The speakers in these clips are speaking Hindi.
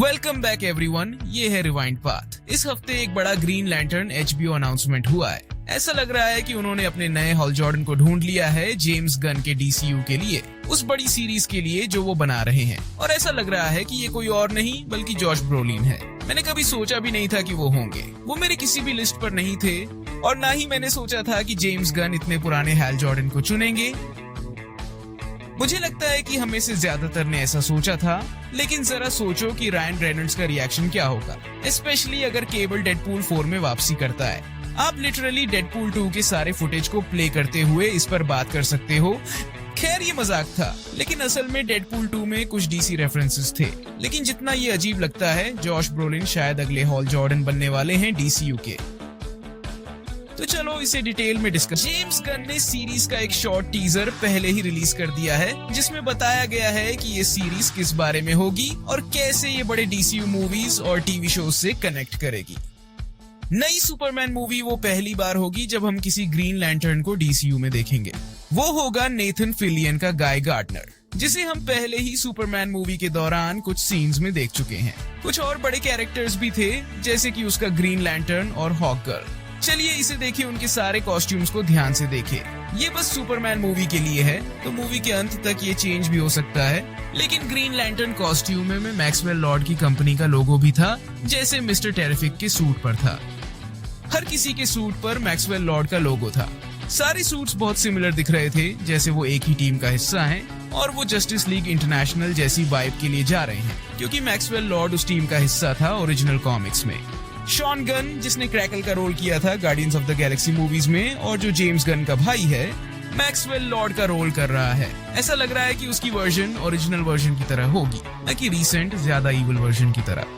वेलकम बैक एवरीवन, ये है रिवाइंड पाथ। इस हफ्ते एक बड़ा ग्रीन लैंटर्न HBO अनाउंसमेंट हुआ है। ऐसा लग रहा है कि उन्होंने अपने नए हॉल जॉर्डन को ढूंढ लिया है जेम्स गन के DCU के लिए, उस बड़ी सीरीज के लिए जो वो बना रहे हैं। और ऐसा लग रहा है कि ये कोई और नहीं बल्कि जॉश ब्रोलिन है। मैंने कभी सोचा भी नहीं था कि वो होंगे, वो मेरे किसी भी लिस्ट पर नहीं थे और ना ही मैंने सोचा था कि जेम्स गन इतने पुराने हॉल जॉर्डन को चुनेंगे। मुझे लगता है कि हमें से ज्यादातर ने ऐसा सोचा था, लेकिन जरा सोचो कि रायन रेनॉल्ड्स का रिएक्शन क्या होगा, स्पेशली अगर केबल डेडपूल 4 में वापसी करता है। आप लिटरली डेडपूल 2 के सारे फुटेज को प्ले करते हुए इस पर बात कर सकते हो। खैर ये मजाक था, लेकिन असल में डेडपूल 2 में कुछ DC रेफरेंसेस थे। लेकिन जितना ये अजीब लगता है, जॉश ब्रोलिन शायद अगले हॉल जॉर्डन बनने वाले हैं DCU के। तो चलो इसे डिटेल में डिस्कस। जेम्स गन ने सीरीज का एक शॉर्ट टीजर पहले ही रिलीज कर दिया है, जिसमें बताया गया है कि ये सीरीज किस बारे में होगी और कैसे ये बड़े DCU मूवीज और टीवी शोज से कनेक्ट करेगी। नई सुपरमैन मूवी वो पहली बार होगी जब हम किसी ग्रीन लैंटर्न को DCU में देखेंगे। वो होगा नेथन फिलियन का गाय गार्डनर, जिसे हम पहले ही सुपरमैन मूवी के दौरान कुछ सीन्स में देख चुके हैं। कुछ और बड़े कैरेक्टर्स भी थे, जैसे कि उसका ग्रीन लैंटर्न और हॉक गर्ल। चलिए इसे देखिए, उनके सारे कॉस्ट्यूम्स को ध्यान से देखिए। ये बस सुपरमैन मूवी के लिए है, तो मूवी के अंत तक ये चेंज भी हो सकता है। लेकिन ग्रीन लैंटर्न कॉस्ट्यूम में मैक्सवेल लॉर्ड की कंपनी का लोगो भी था, जैसे मिस्टर टेरिफिक के सूट पर था। हर किसी के सूट पर मैक्सवेल लॉर्ड का लोगो था। सारे सूट्स बहुत सिमिलर दिख रहे थे, जैसे वो एक ही टीम का हिस्सा हैं और वो जस्टिस लीग इंटरनेशनल जैसी वाइब के लिए जा रहे हैं, क्योंकि मैक्सवेल लॉर्ड उस टीम का हिस्सा था ओरिजिनल कॉमिक्स में। शॉन गन, जिसने क्रैकल का रोल किया था guardians of the Galaxy movies में, और जो जेम्स गन का भाई है, मैक्सवेल लॉर्ड का रोल कर रहा है। ऐसा लग रहा है कि उसकी वर्जन ओरिजिनल वर्जन की तरह होगी, न कि रीसेंट ज्यादा इविल वर्जन की तरह।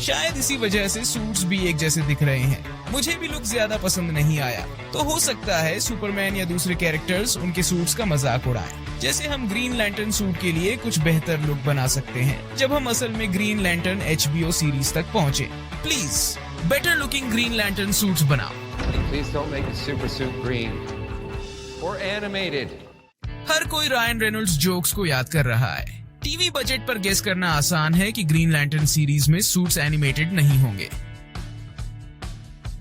शायद इसी वजह से सूट्स भी एक जैसे दिख रहे हैं। मुझे भी लुक ज्यादा पसंद नहीं आया, तो हो सकता है सुपरमैन या दूसरे कैरेक्टर्स उनके सूट्स का मजाक उड़ाएं। जैसे हम ग्रीन लैंटर्न सूट के लिए कुछ बेहतर लुक बना सकते हैं जब हम असल में ग्रीन लैंटर्न HBO सीरीज तक पहुंचे। Please better looking green lantern suits बनाओ। Please don't make the super suit green or animated. हर कोई रायन रेनॉल्ड्स जोक्स को याद कर रहा है। टीवी बजट पर गेस करना आसान है कि ग्रीन लैंटर्न सीरीज में सूट्स एनिमेटेड नहीं होंगे।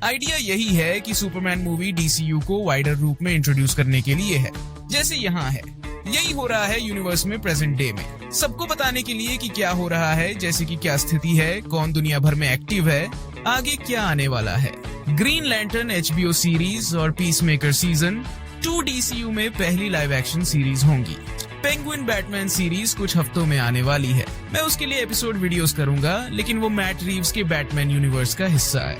आइडिया यही है कि सुपरमैन मूवी DCU को वाइडर रूप में इंट्रोड्यूस करने के लिए है, जैसे यहाँ है। यही हो रहा है यूनिवर्स में प्रेजेंट डे में, सबको बताने के लिए कि क्या हो रहा है, जैसे कि क्या स्थिति है, कौन दुनिया भर में एक्टिव है, आगे क्या आने वाला है। ग्रीन लैंटर्न HBO सीरीज और पीसमेकर सीजन 2 DCU में पहली लाइव एक्शन सीरीज होंगी। पेंगुइन बैटमैन सीरीज कुछ हफ्तों में आने वाली है। मैं उसके लिए एपिसोड वीडियोस करूंगा, लेकिन वो मैट रीव्स के बैटमैन यूनिवर्स का हिस्सा है।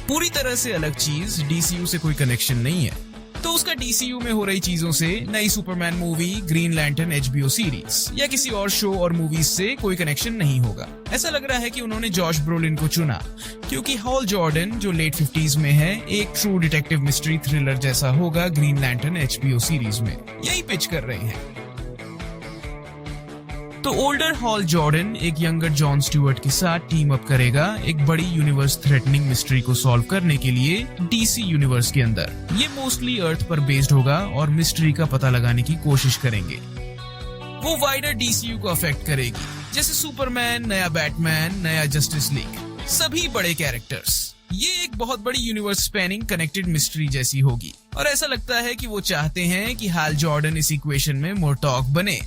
पूरी तरह से अलग चीज, DCU से कोई कनेक्शन नहीं है। तो उसका DCU में हो रही चीजों से नई Superman movie, green lantern HBO series या किसी और शो और मूवीज से कोई कनेक्शन नहीं होगा। ऐसा लग रहा है कि उन्होंने जॉश ब्रोलिन को चुना क्योंकि हॉल जॉर्डन, जो लेट 50s में है, एक ट्रू डिटेक्टिव मिस्ट्री थ्रिलर जैसा होगा ग्रीन लैंटर्न HBO सीरीज में। यही पिच कर रहे हैं। तो ओल्डर हॉल जॉर्डन एक यंगर जॉन स्टुअर्ट के साथ टीम अप करेगा एक बड़ी यूनिवर्स थ्रेटनिंग मिस्ट्री को सॉल्व करने के लिए DC यूनिवर्स के अंदर। ये मोस्टली अर्थ पर बेस्ड होगा और मिस्ट्री का पता लगाने की कोशिश करेंगे। वो वाइडर DCU को अफेक्ट करेगी, जैसे सुपरमैन, नया बैटमैन, नया जस्टिस लीग, सभी बड़े कैरेक्टर्स। ये एक बहुत बड़ी यूनिवर्स स्पैनिंग कनेक्टेड मिस्ट्री जैसी होगी और ऐसा लगता है कि वो चाहते हैं कि हॉल जॉर्डन इस इक्वेशन में मोर्टॉग बने,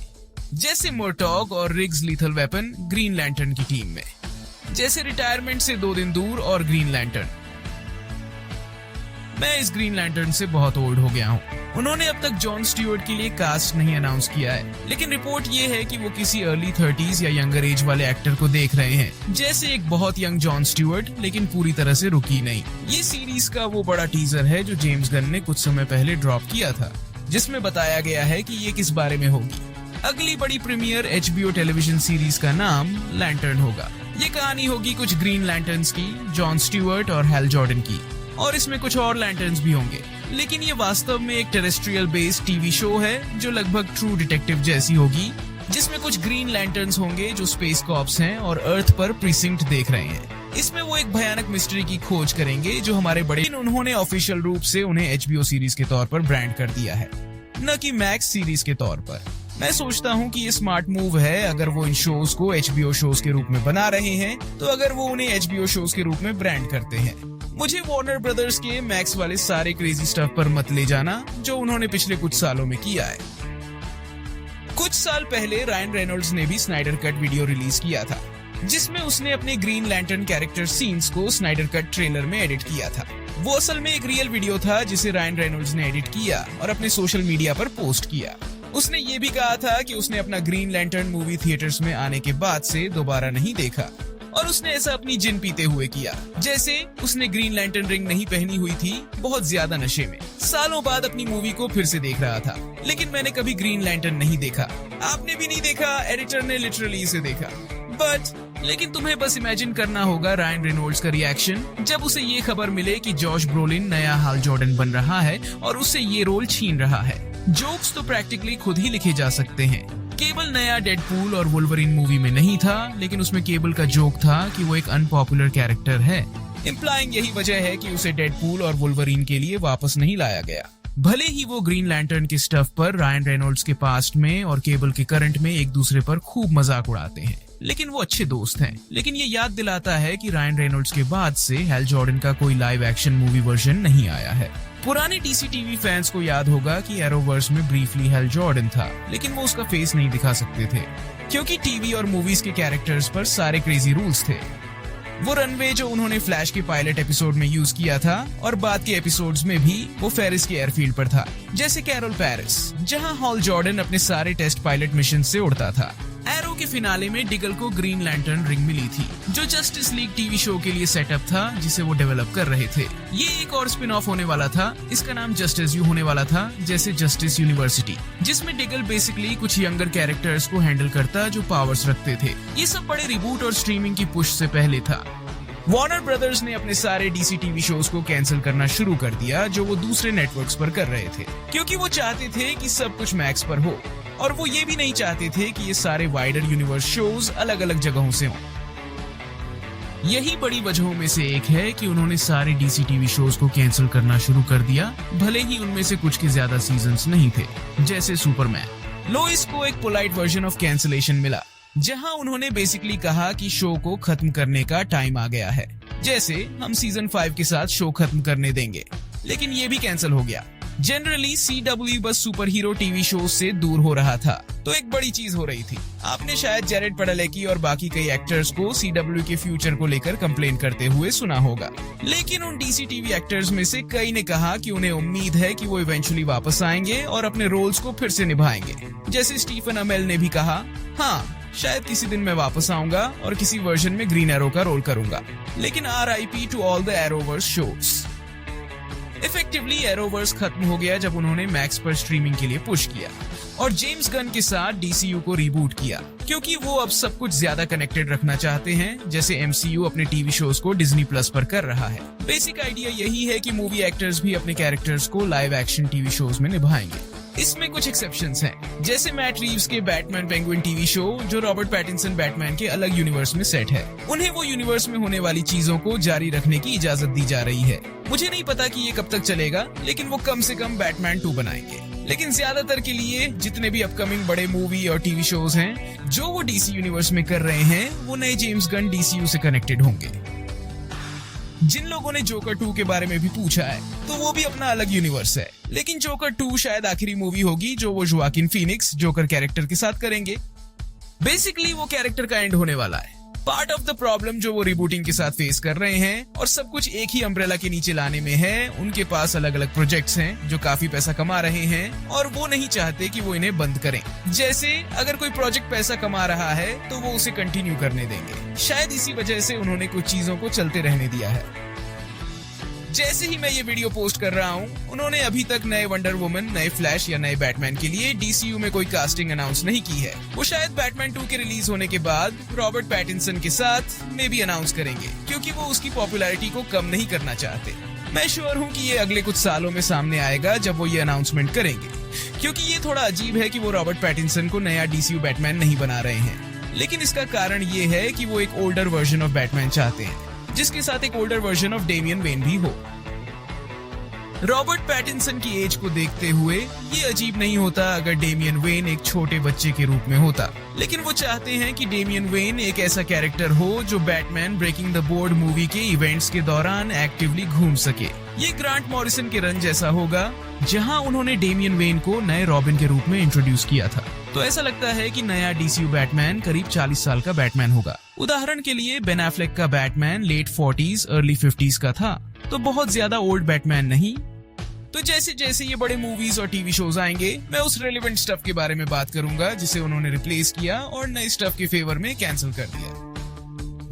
जैसे मोर्टॉग और rigs lethal weapon green lantern की टीम में, जैसे रिटायरमेंट से 2 दिन दूर और ग्रीन लैंटर्न। मैं इस ग्रीन लैंटर्न से बहुत ओल्ड हो गया हूँ। उन्होंने अब तक जॉन स्टुअर्ट के लिए कास्ट नहीं अनाउंस किया है, लेकिन रिपोर्ट ये है कि वो किसी अर्ली 30s या यंगर एज वाले एक्टर को देख रहे हैं, जैसे एक बहुत यंग जॉन स्टुअर्ट, लेकिन पूरी तरह से रुकी नहीं। ये सीरीज का वो बड़ा टीजर है जो जेम्स गन ने कुछ समय पहले ड्रॉप किया था, जिसमें बताया गया है कि ये किस बारे में होगी। अगली बड़ी प्रीमियर HBO टेलीविजन सीरीज का नाम लैंटर्न होगा। ये कहानी होगी कुछ ग्रीन लैंटर्न्स की, जॉन स्टुअर्ट और हॉल जॉर्डन की, और इसमें कुछ और लैंटर्न्स भी होंगे। लेकिन ये वास्तव में एक टेरेस्ट्रियल बेस्ड टीवी शो है जो लगभग ट्रू डिटेक्टिव जैसी होगी, जिसमें कुछ ग्रीन लैंटर्न्स होंगे जो स्पेस कॉप्स हैं और अर्थ पर प्रीसिंक्ट देख रहे हैं। इसमें वो एक भयानक मिस्ट्री की खोज करेंगे जो हमारे बड़े, उन्होंने ऑफिशियल रूप से उन्हें HBO सीरीज के तौर पर ब्रांड कर दिया है, न कि मैक्स सीरीज के तौर पर। मैं सोचता हूँ कि ये स्मार्ट मूव है अगर वो इन शोज को HBO शोज के रूप में बना रहे हैं, तो अगर वो उन्हें HBO शोज के रूप में ब्रांड करते हैं। मुझे वार्नर ब्रदर्स के मैक्स वाले सारे क्रेजी स्टफ पर मत ले जाना जो उन्होंने पिछले कुछ सालों में किया है। कुछ साल पहले रायन रेनॉल्ड्स ने भी स्नाइडर कट वीडियो रिलीज किया था, जिसमें उसने अपने ग्रीन लैंटर्न कैरेक्टर सीन्स को स्नाइडर कट ट्रेलर में एडिट किया था। वो असल में एक रियल वीडियो था जिसे रायन रेनॉल्ड्स ने एडिट किया और अपने सोशल मीडिया पर पोस्ट किया। उसने ये भी कहा था कि उसने अपना ग्रीन लैंटर्न मूवी थिएटर्स में आने के बाद से दोबारा नहीं देखा, और उसने ऐसा अपनी जिन पीते हुए किया, जैसे उसने ग्रीन लैंटर्न रिंग नहीं पहनी हुई थी, बहुत ज्यादा नशे में। सालों बाद अपनी मूवी को फिर से देख रहा था, लेकिन मैंने कभी ग्रीन लैंटर्न नहीं देखा। आपने भी नहीं देखा, एडिटर ने लिटरली इसे देखा। लेकिन तुम्हें बस इमेजिन करना होगा रायन रेनॉल्ड्स का रिएक्शन जब उसे ये खबर मिले कि जॉश ब्रोलिन नया हाल जॉर्डन बन रहा है और उससे ये रोल छीन रहा है। जोक्स तो प्रैक्टिकली खुद ही लिखे जा सकते हैं। केबल नया डेडपूल और वुल्वरीन मूवी में नहीं था, लेकिन उसमें केबल का जोक था कि वो एक अनपॉपुलर कैरेक्टर है, इम्प्लाइंग यही वजह है कि उसे डेडपूल और वुल्वरीन के लिए वापस नहीं लाया गया। भले ही वो ग्रीन लैंटर्न के स्टफ पर रायन रेनॉल्ड्स के पास्ट में और केबल के करंट में एक दूसरे पर खूब मजाक उड़ाते हैं, लेकिन वो अच्छे दोस्त हैं। लेकिन ये याद दिलाता है कि रायन रेनॉल्ड्स के बाद से हैल जॉर्डन का कोई लाइव एक्शन मूवी वर्जन नहीं आया है। पुराने डीसी टीवी फैंस को याद होगा कि एरोवर्स में ब्रीफली हैल जॉर्डन था, लेकिन वो उसका फेस नहीं दिखा सकते थे क्योंकि टीवी और मूवीज के कैरेक्टर्स पर सारे क्रेजी रूल्स थे। वो रनवे जो उन्होंने फ्लैश के पायलट एपिसोड में यूज किया था और बाद के एपिसोड्स में भी वो फेरिस के एयरफील्ड पर था, जैसे कैरोल पेरिस, जहां हॉल जॉर्डन अपने सारे टेस्ट पायलट मिशन से उड़ता था। एरो के फिनाले में डिगल को ग्रीन लैंटर्न रिंग मिली थी, जो जस्टिस लीग टीवी शो के लिए सेटअप था जिसे वो डेवलप कर रहे थे। ये एक और स्पिन ऑफ होने वाला था, इसका नाम जस्टिस यू होने वाला था, जैसे जस्टिस यूनिवर्सिटी, जिसमें डिगल बेसिकली कुछ यंगर कैरेक्टर्स को हैंडल करता जो पावर्स रखते थे। ये सब बड़े रिबूट और स्ट्रीमिंग की पुश से पहले था। वार्नर ब्रदर्स ने अपने सारे डीसी टीवी शोज को कैंसिल करना शुरू कर दिया जो वो दूसरे नेटवर्क्स पर कर रहे थे, क्योंकि वो चाहते थे कि सब कुछ मैक्स पर हो, और वो ये भी नहीं चाहते थे कि ये सारे वाइडर यूनिवर्स शोज अलग अलग जगहों से हों। यही बड़ी वजहों में से एक है कि उन्होंने सारे डीसी टीवी शोज को कैंसिल करना शुरू कर दिया, भले ही उनमें से कुछ के ज्यादा सीजन्स नहीं थे, जैसे सुपरमैन। लोइस को एक पोलाइट वर्जन ऑफ कैंसिलेशन मिला, जहां उन्होंने बेसिकली कहा कि शो को खत्म करने का टाइम आ गया है, जैसे हम सीजन 5 के साथ शो खत्म करने देंगे, लेकिन ये भी कैंसिल हो गया। जनरली CW बस सुपर हीरो टीवी शो से दूर हो रहा था, तो एक बड़ी चीज हो रही थी। आपने शायद जेरेड पडालेकी और बाकी कई एक्टर्स को CW के फ्यूचर को लेकर कंप्लेन करते हुए सुना होगा, लेकिन उन डीसी टीवी एक्टर्स में से कई ने कहा कि उन्हें उम्मीद है कि वो इवेंचुअली वापस आएंगे और अपने रोल्स को फिर से निभाएंगे। जैसे स्टीफन अमेल ने भी कहा, हाँ शायद किसी दिन मैं वापस आऊंगा और किसी वर्जन में ग्रीन एरो का रोल करूंगा, लेकिन RIP to all the Arrowverse shows. Effectively Arrowverse खत्म हो गया जब उन्होंने मैक्स पर स्ट्रीमिंग के लिए पुश किया और जेम्स गन के साथ DCU को रीबूट किया, क्योंकि वो अब सब कुछ ज्यादा कनेक्टेड रखना चाहते हैं, जैसे MCU अपने टीवी शोज को Disney Plus पर कर रहा है। बेसिक आइडिया यही है कि मूवी एक्टर्स भी अपने कैरेक्टर्स को लाइव एक्शन टीवी शोज में निभाएंगे। इसमें कुछ एक्सेप्शंस हैं, जैसे मैट रीव्स के बैटमैन पेंगुइन टीवी शो, जो रॉबर्ट पैटिंसन बैटमैन के अलग यूनिवर्स में सेट है। उन्हें वो यूनिवर्स में होने वाली चीजों को जारी रखने की इजाजत दी जा रही है। मुझे नहीं पता कि ये कब तक चलेगा, लेकिन वो कम से कम बैटमैन 2 बनाएंगे। लेकिन ज्यादातर के लिए जितने भी अपकमिंग बड़े मूवी और टीवी शोज हैं जो वो डीसी यूनिवर्स में कर रहे हैं, वो नए जेम्स गन DCU से कनेक्टेड होंगे। जिन लोगों ने जोकर 2 के बारे में भी पूछा है, तो वो भी अपना अलग यूनिवर्स है, लेकिन जोकर 2 शायद आखिरी मूवी होगी जो वो जोआकिन फीनिक्स जोकर कैरेक्टर के साथ करेंगे। बेसिकली वो कैरेक्टर का एंड होने वाला है। पार्ट ऑफ द प्रॉब्लम जो वो रिबूटिंग के साथ फेस कर रहे हैं और सब कुछ एक ही अम्ब्रेला के नीचे लाने में है, उनके पास अलग अलग प्रोजेक्ट्स हैं जो काफी पैसा कमा रहे हैं और वो नहीं चाहते कि वो इन्हें बंद करें। जैसे अगर कोई प्रोजेक्ट पैसा कमा रहा है तो वो उसे कंटिन्यू करने देंगे। शायद इसी वजह से उन्होंने कुछ चीजों को चलते रहने दिया है। जैसे ही मैं ये वीडियो पोस्ट कर रहा हूँ, उन्होंने अभी तक नए वंडर वुमन, नए फ्लैश या नए बैटमैन के लिए DCU में कोई कास्टिंग अनाउंस नहीं की है। वो शायद बैटमैन 2 के रिलीज होने के बाद रॉबर्ट पैटिंसन के साथ में भी अनाउंस करेंगे, क्योंकि वो उसकी पॉपुलैरिटी को कम नहीं करना चाहते। मैं श्योर हूँ कि ये अगले कुछ सालों में सामने आएगा जब वो ये अनाउंसमेंट करेंगे, क्योंकि ये थोड़ा अजीब है कि वो रॉबर्ट पैटिंसन को नया DCU बैटमैन नहीं बना रहे हैं। लेकिन इसका कारण ये है कि वो एक ओल्डर वर्जन ऑफ बैटमैन चाहते हैं, जिसके साथ एक older version of Damian Wayne भी हो। रॉबर्ट पैटिंसन की एज को देखते हुए ये अजीब नहीं होता अगर डेमियन वेन एक छोटे बच्चे के रूप में होता, लेकिन वो चाहते हैं कि डेमियन वेन एक ऐसा कैरेक्टर हो जो Batman breaking the board movie के इवेंट्स के दौरान एक्टिवली घूम सके। ये ग्रांट मॉरिसन के रन जैसा होगा, जहां उन्होंने डेमियन वेन को नए रॉबिन के रूप में इंट्रोड्यूस किया था। तो ऐसा लगता है कि नया डीसीयू बैटमैन करीब 40 साल का बैटमैन होगा। उदाहरण के लिए बेन एफ्लेक का Batman late 40s early 50s का था, तो बहुत ज्यादा ओल्ड बैटमैन नहीं। तो जैसे जैसे ये बड़े मूवीज और टीवी शोज आएंगे, मैं उस रेलेवेंट स्टफ के बारे में बात करूंगा जिसे उन्होंने रिप्लेस किया और नए स्टफ के फेवर में कैंसिल कर दिया।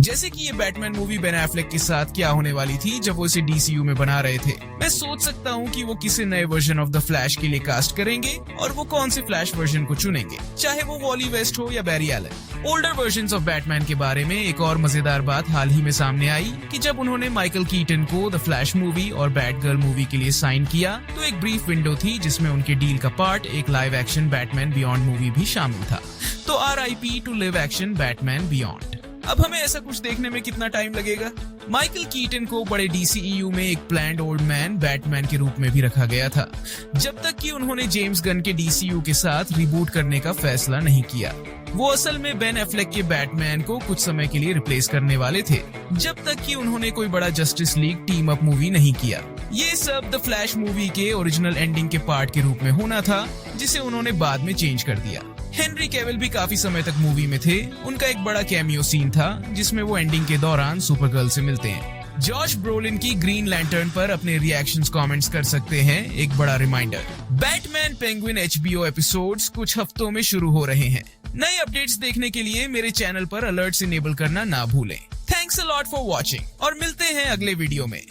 जैसे कि ये बैटमैन मूवी बेन एफ्लेक के साथ क्या होने वाली थी जब वो इसे डीसीयू में बना रहे थे। मैं सोच सकता हूँ कि वो किसी नए वर्जन ऑफ द फ्लैश के लिए कास्ट करेंगे और वो कौन से फ्लैश वर्जन को चुनेंगे, चाहे वो वॉली वेस्ट हो या Barry Allen. Older versions of Batman के बारे में एक और मजेदार बात हाल ही में सामने आई कि जब उन्होंने माइकल कीटन को द फ्लैश मूवी और बैटगर्ल मूवी के लिए साइन किया, तो एक ब्रीफ विंडो थी जिसमें उनके डील का पार्ट एक live action Batman Beyond movie भी शामिल था। तो RIP to live action Batman Beyond. अब हमें ऐसा कुछ देखने में कितना टाइम लगेगा? माइकल कीटन को बड़े DCEU में एक प्लैंड ओल्ड मैन बैटमैन के रूप में भी रखा गया था, जब तक कि उन्होंने जेम्स गन के DCU के साथ रिबूट करने का फैसला नहीं किया। वो असल में बेन एफ्लेक के बैटमैन को कुछ समय के लिए रिप्लेस करने वाले थे, जब तक कि उन्होंने कोई बड़ा justice league team up movie नहीं किया। ये सब द फ्लैश मूवी के ओरिजिनल एंडिंग के पार्ट के रूप में होना था, जिसे उन्होंने बाद में चेंज कर दिया। हेनरी कैविल भी काफी समय तक मूवी में थे। उनका एक बड़ा कैमियो सीन था जिसमें वो एंडिंग के दौरान सुपरगर्ल से मिलते हैं। जॉश ब्रोलिन की ग्रीन लैंटर्न पर अपने रिएक्शंस कमेंट्स कर सकते हैं। एक बड़ा reminder, Batman Penguin HBO episodes कुछ हफ्तों में शुरू हो रहे हैं। नए अपडेट्स देखने के लिए मेरे चैनल पर अलर्ट्स इनेबल करना ना भूलें। Thanks a lot for watching और मिलते हैं अगले वीडियो में।